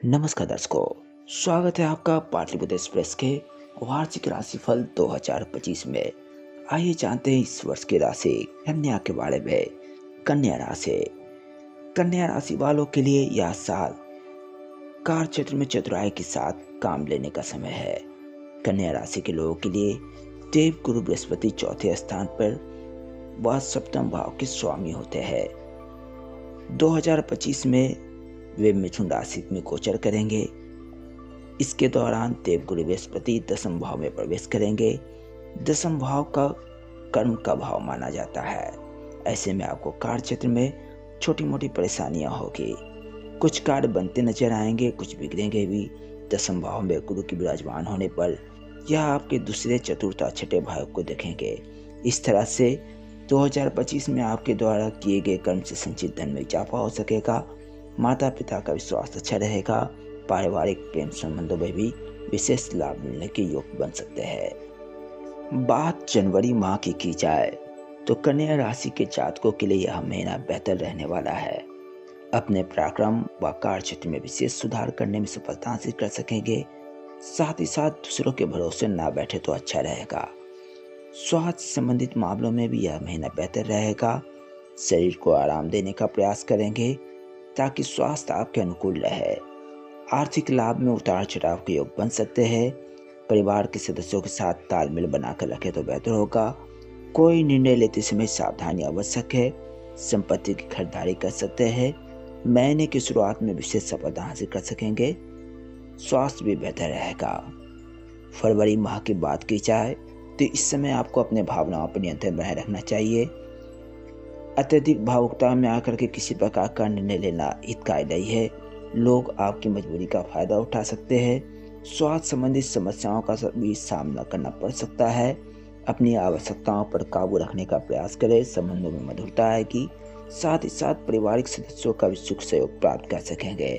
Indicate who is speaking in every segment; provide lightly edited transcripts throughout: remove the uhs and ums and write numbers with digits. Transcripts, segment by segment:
Speaker 1: नमस्कार दर्शकों, स्वागत है आपका पाटलिपुत्र एक्सप्रेस के वार्षिक राशिफल 2025 में। आइए जानते हैं इस वर्ष की राशि कन्या के बारे में। कन्या राशि वालों के लिए यह साल कार्य क्षेत्र में चतुराई के साथ काम लेने का समय है। कन्या राशि के लोगों के लिए देव गुरु बृहस्पति चौथे स्थान पर व सप्तम भाव के स्वामी होते हैं। 2025 में वे मिथुन राशि में गोचर करेंगे। इसके दौरान देवगुरु बृहस्पति दसम भाव में प्रवेश करेंगे। दसम भाव का कर्म का भाव माना जाता है। ऐसे में आपको कार्य क्षेत्र में छोटी मोटी परेशानियां होगी। कुछ कार्य बनते नजर आएंगे, कुछ बिगड़ेंगे भी। दसम भाव में गुरु की विराजमान होने पर यह आपके दूसरे चतुर्थ छठे भाव को देखेंगे। इस तरह से 2025 में आपके द्वारा किए गए कर्म से संचित धन में इजाफा हो सकेगा। माता पिता का विश्वास अच्छा रहेगा। पारिवारिक प्रेम संबंधों में भी विशेष लाभ मिलने के योग बन सकते हैं। बात जनवरी माह की जाए तो कन्या राशि के जातकों के लिए यह महीना बेहतर रहने वाला है। अपने पराक्रम व कार्य क्षेत्र में विशेष सुधार करने में सफलता हासिल कर सकेंगे। साथ ही साथ दूसरों के भरोसे ना बैठे तो अच्छा रहेगा। स्वास्थ्य संबंधित मामलों में भी यह महीना बेहतर रहेगा। शरीर को आराम देने का प्रयास करेंगे ताकि स्वास्थ्य आपके अनुकूल रहे। आर्थिक लाभ में उतार चढ़ाव के योग बन सकते हैं। परिवार के सदस्यों के साथ तालमेल बनाकर रखें तो बेहतर होगा। कोई निर्णय लेते समय सावधानी आवश्यक है। संपत्ति की खरीदारी कर सकते हैं। महीने की शुरुआत में विशेष सफलता हासिल कर सकेंगे। स्वास्थ्य भी बेहतर रहेगा। फरवरी माह की बात की जाए तो इस समय आपको अपने भावनाओं पर नियंत्रण बनाए रखना चाहिए। अत्यधिक भावुकता में आकर के किसी प्रकार का निर्णय लेना हितकारी नहीं है। लोग आपकी मजबूरी का फायदा उठा सकते हैं। स्वास्थ्य संबंधित समस्याओं का भी सामना करना पड़ सकता है। अपनी आवश्यकताओं पर काबू रखने का प्रयास करें। संबंधों में मधुरता आएगी। साथ ही साथ पारिवारिक सदस्यों का भी सुख सहयोग प्राप्त कर सकेंगे।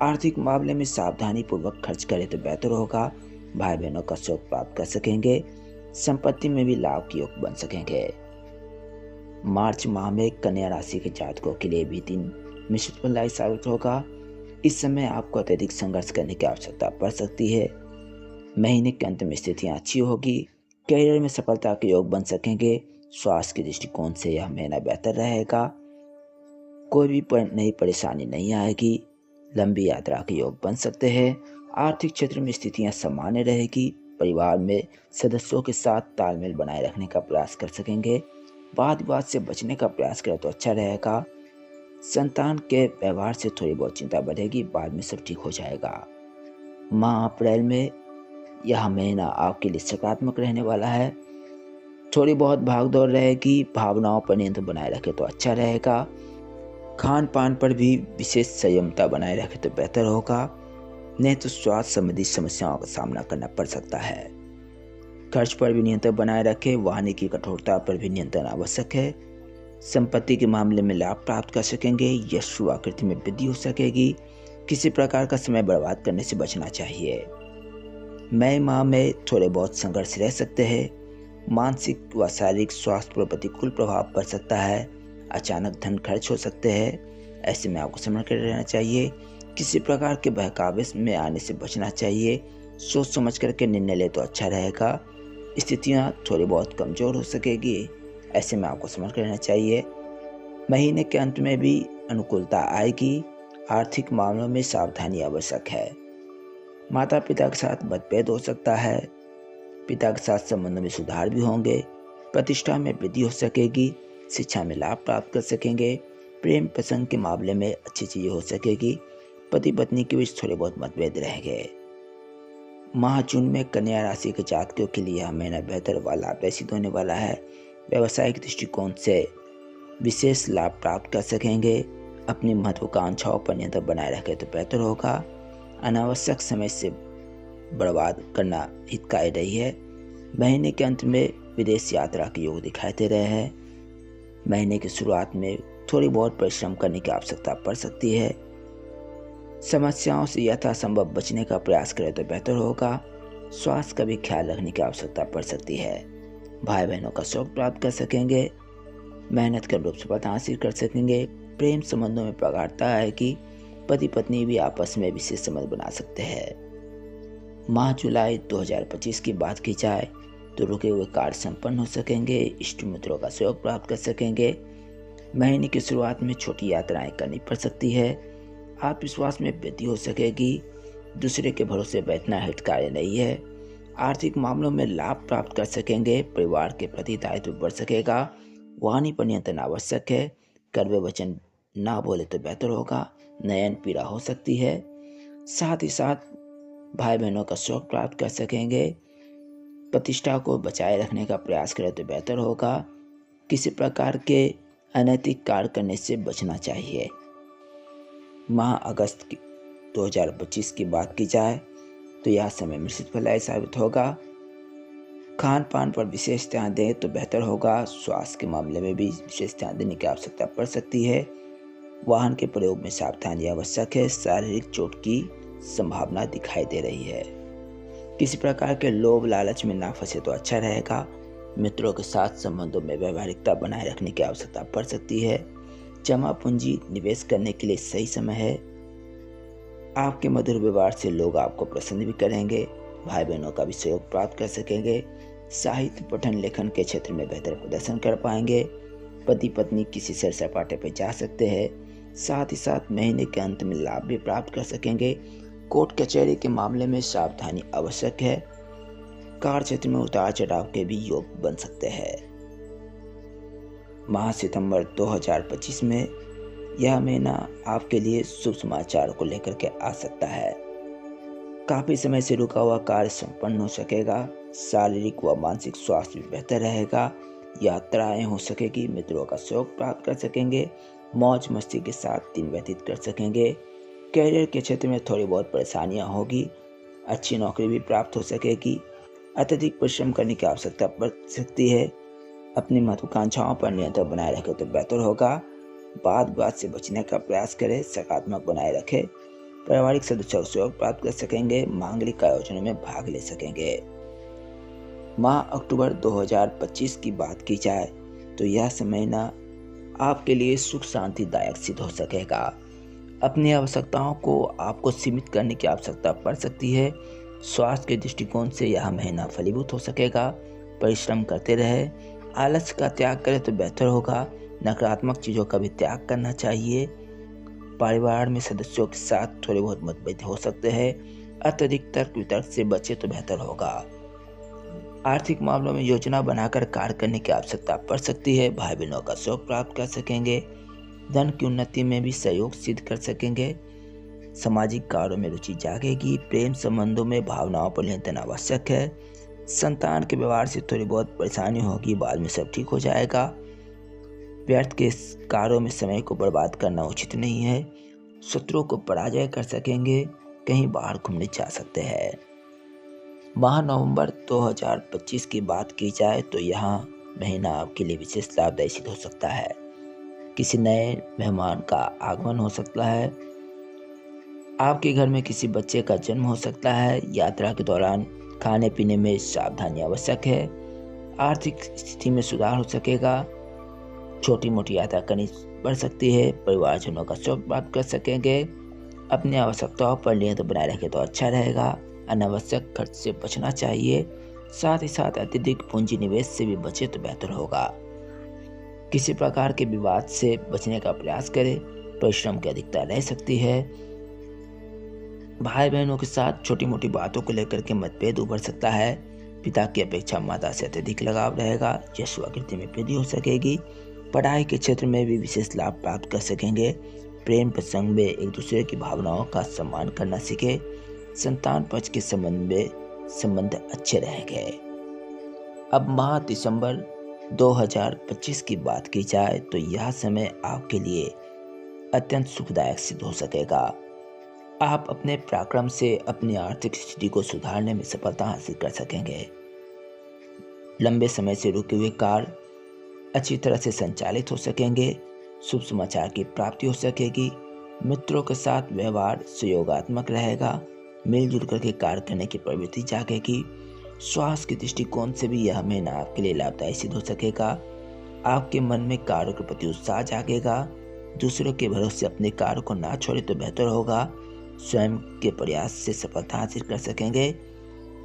Speaker 1: आर्थिक मामले में सावधानी पूर्वक खर्च करें तो बेहतर होगा। भाई बहनों का सहयोग प्राप्त कर सकेंगे। संपत्ति में भी लाभ के योग बन सकेंगे। मार्च माह में कन्या राशि के जातकों के लिए भी दिन मिश्रित फलदायी साबित होगा। इस समय आपको अत्यधिक संघर्ष करने की आवश्यकता पड़ सकती है। महीने के अंत में स्थितियां अच्छी होगी। करियर में सफलता के योग बन सकेंगे। स्वास्थ्य के दृष्टिकोण से यह महीना बेहतर रहेगा। कोई भी नई परेशानी नहीं आएगी। लंबी यात्रा के योग बन सकते हैं। आर्थिक क्षेत्र में स्थितियां सामान्य रहेगी। परिवार में सदस्यों के साथ तालमेल बनाए रखने का प्रयास कर सकेंगे। वाद विवाद से बचने का प्रयास करें तो अच्छा रहेगा। संतान के व्यवहार से थोड़ी बहुत चिंता बढ़ेगी, बाद में सब ठीक हो जाएगा। माह अप्रैल में यह महीना आपके लिए सकारात्मक रहने वाला है। थोड़ी बहुत भागदौड़ रहेगी। भावनाओं पर नियंत्रण बनाए रखें तो अच्छा रहेगा। खान पान पर भी विशेष संयमता बनाए रखें तो बेहतर होगा, नहीं तो स्वास्थ्य संबंधी समस्याओं का सामना करना पड़ सकता है। खर्च पर भी नियंत्रण बनाए रखें। वाहन की कठोरता पर भी नियंत्रण आवश्यक है। संपत्ति के मामले में लाभ प्राप्त कर सकेंगे। यश व आकृति में वृद्धि हो सकेगी। किसी प्रकार का समय बर्बाद करने से बचना चाहिए। मई माह में थोड़े बहुत संघर्ष रह सकते हैं। मानसिक व शारीरिक स्वास्थ्य पर प्रतिकूल प्रभाव पड़ सकता है। अचानक धन खर्च हो सकते हैं। ऐसे में आपको संभल कर रहना चाहिए। किसी प्रकार के बहकावेश में आने से बचना चाहिए। सोच समझ करके निर्णय ले तो अच्छा रहेगा। स्थितियां थोड़ी बहुत कमजोर हो सकेगी। ऐसे में आपको समझ कर रहना चाहिए। महीने के अंत में भी अनुकूलता आएगी। आर्थिक मामलों में सावधानी आवश्यक है। माता पिता के साथ मतभेद हो सकता है। पिता के साथ संबंधों में सुधार भी होंगे। प्रतिष्ठा में वृद्धि हो सकेगी। शिक्षा में लाभ प्राप्त कर सकेंगे। प्रेम प्रसंग के मामले में अच्छी चीजें हो सकेगी। पति पत्नी के बीच थोड़े बहुत मतभेद रहेंगे। माह जून में कन्या राशि के जातकों के लिए यह महीना बेहतर व लाभदायक सिद्ध होने वाला है। व्यावसायिक दृष्टिकोण से विशेष लाभ प्राप्त कर सकेंगे। अपनी महत्वाकांक्षाओं पर नियंत्रण बनाए रखें तो बेहतर होगा। अनावश्यक समय से बर्बाद करना हितकारी नहीं है। महीने के अंत में विदेश यात्रा के योग दिखाई दे रहे हैं। महीने की शुरुआत में थोड़ी बहुत परिश्रम करने की आवश्यकता पड़ सकती है। समस्याओं से यथासंभव बचने का प्रयास करें तो बेहतर होगा। स्वास्थ्य का भी ख्याल रखने की आवश्यकता पड़ सकती है। भाई बहनों का सुख प्राप्त कर सकेंगे। मेहनत कर रूप सफलता हासिल कर सकेंगे। प्रेम संबंधों में प्रगाढ़ता आएगी। पति पत्नी भी आपस में विशेष संबंध बना सकते हैं। माह जुलाई 2025 की बात की जाए तो रुके हुए कार्य संपन्न हो सकेंगे, इष्ट मित्रों का सहयोग प्राप्त कर सकेंगे। महीने की शुरुआत में छोटी यात्राएं करनी पड़ सकती है। आत्मविश्वास में वृद्धि हो सकेगी। दूसरे के भरोसे बैठना हित कार्य नहीं है। आर्थिक मामलों में लाभ प्राप्त कर सकेंगे। परिवार के प्रति दायित्व बढ़ सकेगा। वाणी पर नियंत्रण आवश्यक है। कड़वे वचन ना बोले तो बेहतर होगा। नयन पीड़ा हो सकती है। साथ ही साथ भाई बहनों का शौक प्राप्त कर सकेंगे। प्रतिष्ठा को बचाए रखने का प्रयास करें तो बेहतर होगा। किसी प्रकार के अनैतिक कार्य करने से बचना चाहिए। माह अगस्त 2025 की बात की जाए तो यह समय मिश्रित फलदायी साबित होगा। खान पान पर विशेष ध्यान दें तो बेहतर होगा। स्वास्थ्य के मामले में भी विशेष ध्यान देने की आवश्यकता पड़ सकती है। वाहन के प्रयोग में सावधानी आवश्यक है। शारीरिक चोट की संभावना दिखाई दे रही है। किसी प्रकार के लोभ लालच में ना फंसे तो अच्छा रहेगा। मित्रों के साथ संबंधों में व्यवहारिकता बनाए रखने की आवश्यकता पड़ सकती है। जमा पूंजी निवेश करने के लिए सही समय है। आपके मधुर व्यवहार से लोग आपको प्रसन्न भी करेंगे। भाई बहनों का भी सहयोग प्राप्त कर सकेंगे। साहित्य पठन लेखन के क्षेत्र में बेहतर प्रदर्शन कर पाएंगे। पति पत्नी किसी सैर सपाटे पर जा सकते हैं। साथ ही साथ महीने के अंत में लाभ भी प्राप्त कर सकेंगे। कोर्ट कचहरी के मामले में सावधानी आवश्यक है। कार्य क्षेत्र में उतार चढ़ाव के भी योग बन सकते हैं। माह सितंबर 2025 में यह महीना आपके लिए शुभ समाचार को लेकर के आ सकता है। काफी समय से रुका हुआ कार्य संपन्न हो सकेगा। शारीरिक व मानसिक स्वास्थ्य भी बेहतर रहेगा। यात्राएं हो सकेगी। मित्रों का सहयोग प्राप्त कर सकेंगे। मौज मस्ती के साथ दिन व्यतीत कर सकेंगे। कैरियर के क्षेत्र में थोड़ी बहुत परेशानियां होगी। अच्छी नौकरी भी प्राप्त हो सकेगी। अत्यधिक परिश्रम करने की आवश्यकता पड़ सकती है। अपनी महत्वाकांक्षाओं पर नियंत्रण बनाए रखें तो बेहतर होगा। वाद विवाद से बचने का प्रयास करें। सकारात्मक बनाए रखें। पारिवारिक सदस्यों को सहयोग प्राप्त कर सकेंगे। मांगलिक आयोजनों में भाग ले सकेंगे। माह अक्टूबर 2025 की बात की जाए तो यह समय आपके लिए सुख शांतिदायक सिद्ध हो सकेगा। अपनी आवश्यकताओं को आपको सीमित करने की आवश्यकता पड़ सकती है। स्वास्थ्य के दृष्टिकोण से यह महीना फलीभूत हो सकेगा। परिश्रम करते रहे। आलस का त्याग करें तो बेहतर होगा। नकारात्मक चीज़ों का भी त्याग करना चाहिए। परिवार में सदस्यों के साथ थोड़े बहुत मतभेद हो सकते हैं। अत्यधिक तर्क वितर्क से बचे तो बेहतर होगा। आर्थिक मामलों में योजना बनाकर कार्य करने की आवश्यकता पड़ सकती है। भाई बहनों का सहयोग प्राप्त कर सकेंगे। धन की उन्नति में भी सहयोग सिद्ध कर सकेंगे। सामाजिक कार्यों में रुचि जागेगी। प्रेम संबंधों में भावनाओं पर नियंत्रण आवश्यक है। संतान के व्यवहार से थोड़ी बहुत परेशानी होगी। बाद में सब ठीक हो जाएगा। व्यर्थ के कार्यों में समय को बर्बाद करना उचित नहीं है। शत्रुओं को पराजय कर सकेंगे। कहीं बाहर घूमने जा सकते हैं। माह नवंबर 2025 की बात की जाए तो यह महीना आपके लिए विशेष लाभदायी सिद्ध हो सकता है। किसी नए मेहमान का आगमन हो सकता है। आपके घर में किसी बच्चे का जन्म हो सकता है। यात्रा के दौरान खाने पीने में सावधानी आवश्यक है। आर्थिक स्थिति में सुधार हो सकेगा। छोटी मोटी यात्रा करनी पड़ सकती है। परिवारजनों का सहयोग प्राप्त कर सकेंगे। अपनी आवश्यकताओं पर नियंत्रण बनाए रखें तो अच्छा रहेगा। अनावश्यक खर्च से बचना चाहिए। साथ ही साथ अत्यधिक पूंजी निवेश से भी बचे तो बेहतर होगा। किसी प्रकार के विवाद से बचने का प्रयास करें। परिश्रम की अधिकता रह सकती है। भाई बहनों के साथ छोटी मोटी बातों को लेकर के मतभेद उभर सकता है। पिता की अपेक्षा माता से अत्यधिक लगाव रहेगा। यश व कीर्ति में वृद्धि हो सकेगी। पढ़ाई के क्षेत्र में भी विशेष लाभ प्राप्त कर सकेंगे। प्रेम प्रसंग में एक दूसरे की भावनाओं का सम्मान करना सीखे। संतान पक्ष के संबंध अच्छे रहेंगे। अब माह दिसंबर 2025 की बात की जाए तो यह समय आपके लिए अत्यंत सुखदायक सिद्ध हो सकेगा। आप अपने पराक्रम से अपनी आर्थिक स्थिति को सुधारने में सफलता हासिल कर सकेंगे। लंबे समय से रुके हुए कार्य अच्छी तरह से संचालित हो सकेंगे। शुभ समाचार की प्राप्ति हो सकेगी। मित्रों के साथ व्यवहार सहयोगात्मक रहेगा। मिलजुल करके कार्य करने की प्रवृत्ति जागेगी। स्वास्थ्य के दृष्टिकोण से भी यह महीना आपके लिए लाभदायी सिद्ध हो सकेगा। आपके मन में कार्य के प्रति उत्साह जागेगा। दूसरों के भरोसे अपने कार्य को ना छोड़े तो बेहतर होगा। स्वयं के प्रयास से सफलता हासिल कर सकेंगे।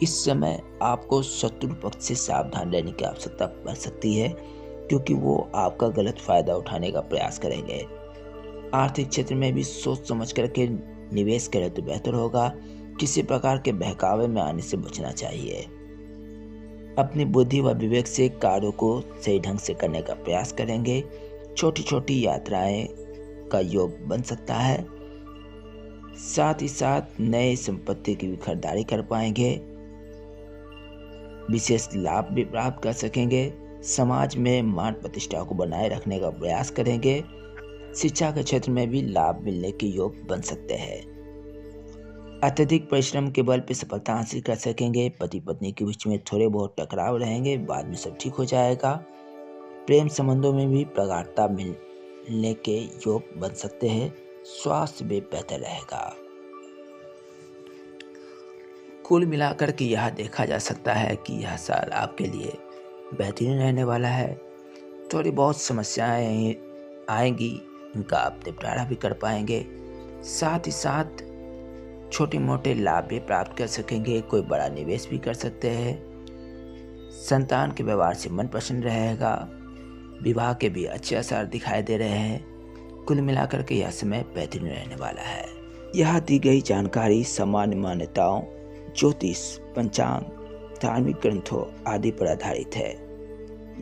Speaker 1: इस समय आपको शत्रु पक्ष से सावधान रहने की आवश्यकता पड़ सकती है, क्योंकि वो आपका गलत फायदा उठाने का प्रयास करेंगे। आर्थिक क्षेत्र में भी सोच समझ करके निवेश करें तो बेहतर होगा। किसी प्रकार के बहकावे में आने से बचना चाहिए। अपनी बुद्धि व विवेक से कार्यों को सही ढंग से करने का प्रयास करेंगे। छोटी छोटी यात्राएं का योग बन सकता है। साथ ही साथ नए संपत्ति की भी खरीदारी कर पाएंगे। विशेष लाभ भी प्राप्त कर सकेंगे। समाज में मान प्रतिष्ठा को बनाए रखने का प्रयास करेंगे। शिक्षा के क्षेत्र में भी लाभ मिलने के योग बन सकते हैं। अत्यधिक परिश्रम के बल पर सफलता हासिल कर सकेंगे। पति पत्नी के बीच में थोड़े बहुत टकराव रहेंगे, बाद में सब ठीक हो जाएगा। प्रेम संबंधों में भी प्रगाढ़ता मिलने के योग बन सकते हैं। स्वास्थ्य भी बेहतर रहेगा। कुल मिलाकर के यह देखा जा सकता है कि यह साल आपके लिए बेहतरीन रहने वाला है। थोड़ी बहुत समस्याएं आएंगी, इनका आप निपटारा भी कर पाएंगे। साथ ही साथ छोटे मोटे लाभ भी प्राप्त कर सकेंगे। कोई बड़ा निवेश भी कर सकते हैं। संतान के व्यवहार से मन प्रसन्न रहेगा। विवाह के भी अच्छे असर दिखाई दे रहे हैं। कुल मिलाकर के यह समय बेहतरीन रहने वाला है। यह दी गई जानकारी सामान्य मान्यताओं, ज्योतिष, पंचांग, धार्मिक ग्रंथों आदि पर आधारित है।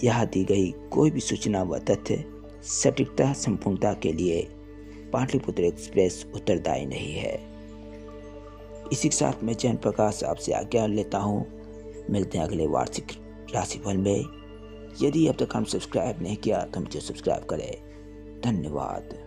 Speaker 1: यह दी गई कोई भी सूचना व तथ्य सटीकता संपूर्णता के लिए पाटलिपुत्र एक्सप्रेस उत्तरदायी नहीं है। इसी के साथ मैं जयंत प्रकाश आपसे आज्ञा लेता हूँ। मिलते हैं अगले वार्षिक राशिफल में। यदि अब तक हम सब्सक्राइब नहीं किया तो मुझे सब्सक्राइब करें। धन्यवाद।